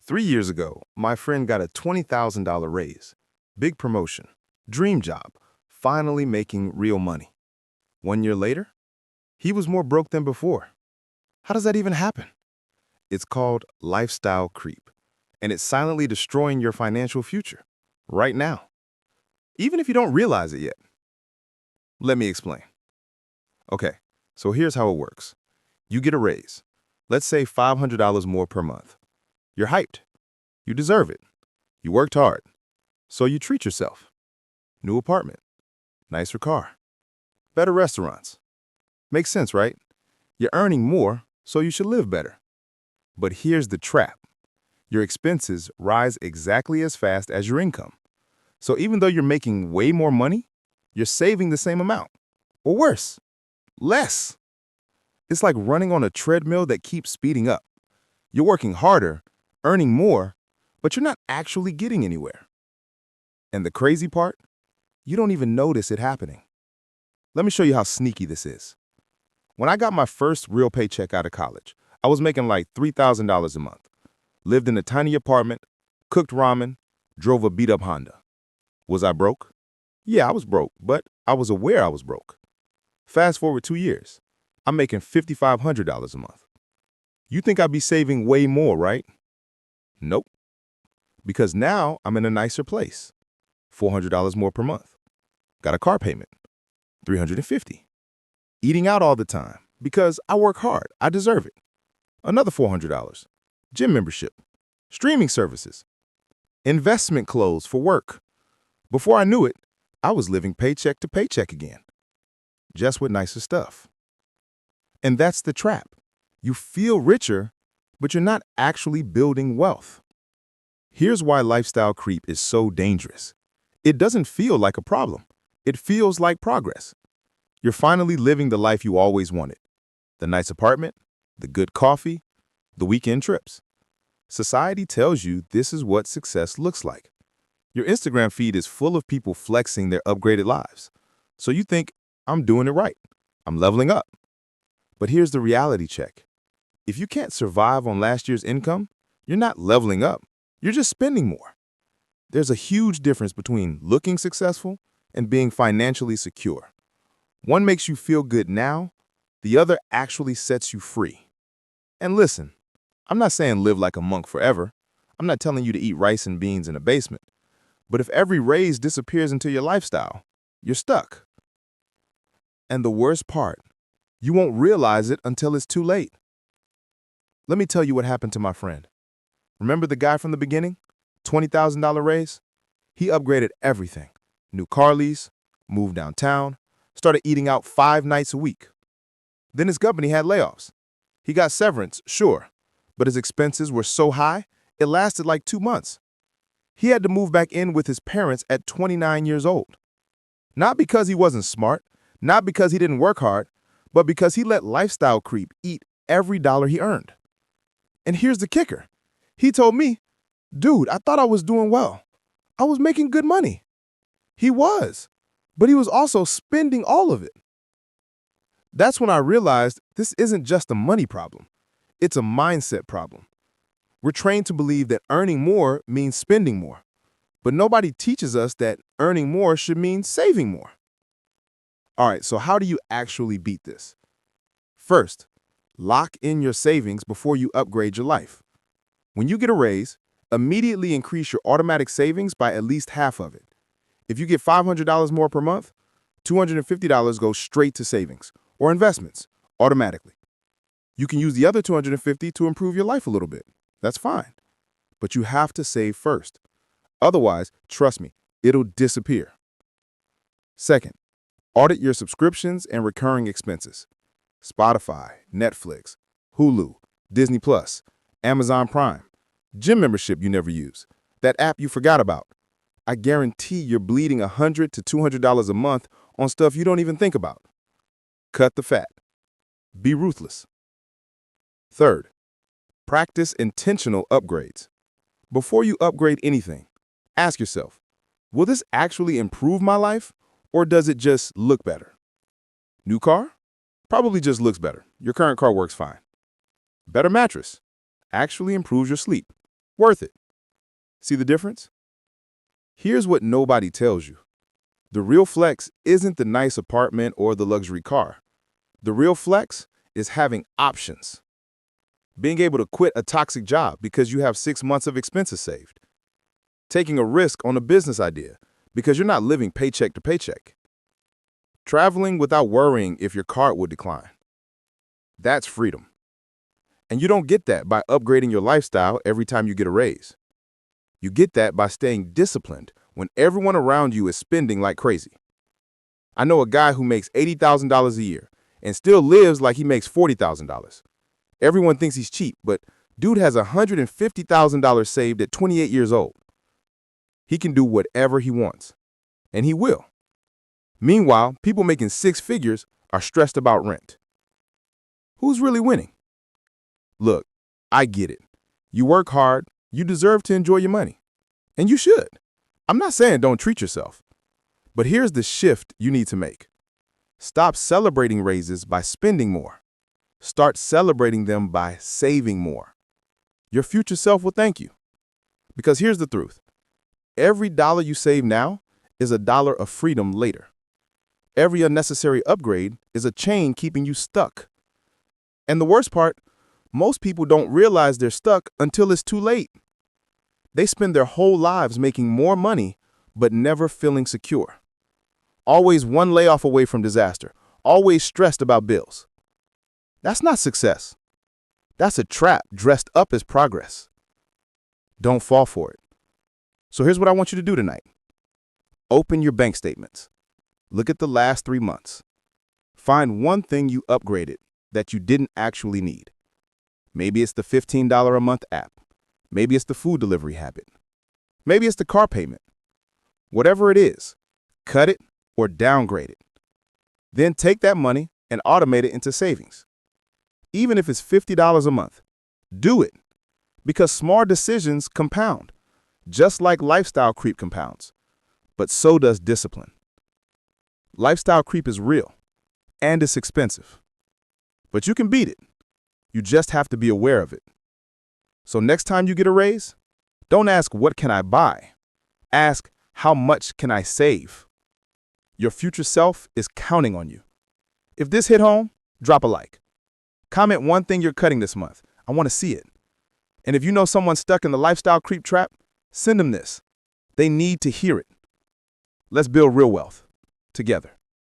3 years ago, my friend got a $20,000 raise. Big promotion. Dream job. Finally making real money. 1 year later, he was more broke than before. How does that even happen? It's called lifestyle creep, and it's silently destroying your financial future right now, even if you don't realize it yet. Let me explain. Okay, so here's how it works. You get a raise. Let's say $500 more per month. You're hyped. You deserve it. You worked hard. So you treat yourself. New apartment. Nicer car. Better restaurants. Makes sense, right? You're earning more, so you should live better. But here's the trap. Your expenses rise exactly as fast as your income. So even though you're making way more money, you're saving the same amount. Or worse, less. It's like running on a treadmill that keeps speeding up. You're working harder, earning more, but you're not actually getting anywhere. And the crazy part? You don't even notice it happening. Let me show you how sneaky this is. When I got my first real paycheck out of college, I was making like $3,000 a month. Lived in a tiny apartment, cooked ramen, drove a beat-up Honda. Was I broke? Yeah, I was broke, but I was aware I was broke. Fast forward 2 years. I'm making $5,500 a month. You think I'd be saving way more, right? Nope. Because now I'm in a nicer place. $400 more per month. Got a car payment. $350. Eating out all the time because I work hard. I deserve it. Another $400. Gym membership. Streaming services. Investment clothes for work. Before I knew it, I was living paycheck to paycheck again. Just with nicer stuff. And that's the trap. You feel richer, but you're not actually building wealth. Here's why lifestyle creep is so dangerous. It doesn't feel like a problem. It feels like progress. You're finally living the life you always wanted. The nice apartment, the good coffee, the weekend trips. Society tells you this is what success looks like. Your Instagram feed is full of people flexing their upgraded lives. So you think, I'm doing it right. I'm leveling up. But here's the reality check. If you can't survive on last year's income, you're not leveling up. You're just spending more. There's a huge difference between looking successful and being financially secure. One makes you feel good now, the other actually sets you free. And listen, I'm not saying live like a monk forever. I'm not telling you to eat rice and beans in a basement. But if every raise disappears into your lifestyle, you're stuck. And the worst part, you won't realize it until it's too late. Let me tell you what happened to my friend. Remember the guy from the beginning? $20,000 raise? He upgraded everything. New car lease, moved downtown, started eating out 5 nights a week. Then his company had layoffs. He got severance, sure, but his expenses were so high, it lasted like 2 months. He had to move back in with his parents at 29 years old. Not because he wasn't smart, not because he didn't work hard, but because he let lifestyle creep eat every dollar he earned. And here's the kicker. He told me, dude, I thought I was doing well. I was making good money. He was, but he was also spending all of it. That's when I realized this isn't just a money problem. It's a mindset problem. We're trained to believe that earning more means spending more, but nobody teaches us that earning more should mean saving more. All right, so how do you actually beat this? First, lock in your savings before you upgrade your life. When you get a raise, immediately increase your automatic savings by at least half of it. If you get $500 more per month, $250 goes straight to savings or investments automatically. You can use the other $250 to improve your life a little bit. That's fine. But you have to save first. Otherwise, trust me, it'll disappear. Second, audit your subscriptions and recurring expenses. Spotify, Netflix, Hulu, Disney Plus, Amazon Prime, gym membership you never use, that app you forgot about. I guarantee you're bleeding $100 to $200 a month on stuff you don't even think about. Cut the fat. Be ruthless. Third, practice intentional upgrades. Before you upgrade anything, ask yourself, will this actually improve my life, or does it just look better? New car? Probably just looks better. Your current car works fine. Better mattress? Actually improves your sleep. Worth it. See the difference? Here's what nobody tells you. The real flex isn't the nice apartment or the luxury car. The real flex is having options. Being able to quit a toxic job because you have 6 months of expenses saved. Taking a risk on a business idea because you're not living paycheck to paycheck. Traveling without worrying if your card would decline. That's freedom. And you don't get that by upgrading your lifestyle every time you get a raise. You get that by staying disciplined when everyone around you is spending like crazy. I know a guy who makes $80,000 a year and still lives like he makes $40,000. Everyone thinks he's cheap, but dude has $150,000 saved at 28 years old. He can do whatever he wants, and he will. Meanwhile, people making 6 figures are stressed about rent. Who's really winning? Look, I get it. You work hard, you deserve to enjoy your money. And you should. I'm not saying don't treat yourself. But here's the shift you need to make. Stop celebrating raises by spending more. Start celebrating them by saving more. Your future self will thank you. Because here's the truth. Every dollar you save now is a dollar of freedom later. Every unnecessary upgrade is a chain keeping you stuck. And the worst part, most people don't realize they're stuck until it's too late. They spend their whole lives making more money, but never feeling secure. Always one layoff away from disaster, always stressed about bills. That's not success. That's a trap dressed up as progress. Don't fall for it. So here's what I want you to do tonight. Open your bank statements. Look at the last 3 months. Find one thing you upgraded that you didn't actually need. Maybe it's the $15 a month app. Maybe it's the food delivery habit. Maybe it's the car payment. Whatever it is, cut it or downgrade it. Then take that money and automate it into savings. Even if it's $50 a month, do it. Because small decisions compound, just like lifestyle creep compounds. But so does discipline. Lifestyle creep is real, and it's expensive. But you can beat it. You just have to be aware of it. So next time you get a raise, don't ask, what can I buy? Ask, how much can I save? Your future self is counting on you. If this hit home, drop a like. Comment one thing you're cutting this month. I want to see it. And if you know someone stuck in the lifestyle creep trap, send them this. They need to hear it. Let's build real wealth together.